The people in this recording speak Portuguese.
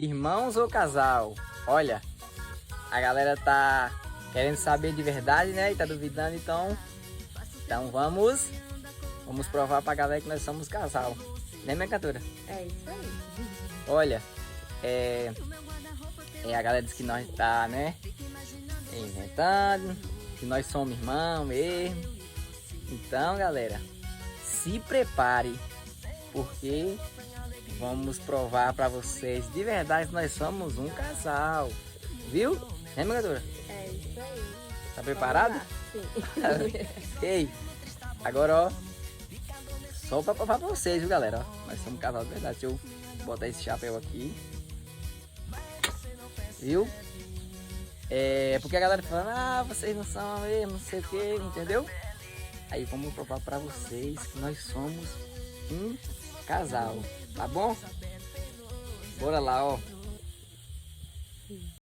Irmãos ou casal? Olha, a galera tá querendo saber de verdade, né? E tá duvidando, então vamos provar pra galera que nós somos casal. Né, minha cantora? É isso aí. Olha, é, a galera diz que nós tá, né? Inventando, que nós somos irmãos mesmo. Então, galera, se prepare, porque vamos provar pra vocês de verdade que nós somos um casal. Viu? Né, minha cantora? É isso aí. Tá preparado? Vamos lá. Sim. Ei, agora ó, só pra provar pra vocês, viu, galera? Ó, nós somos um casal de verdade. Deixa eu botar esse chapéu aqui. Viu? É porque a galera falando, ah, vocês não são mesmo, não sei o que, entendeu? Aí vamos provar pra vocês que nós somos um casal, tá bom? Bora lá, ó.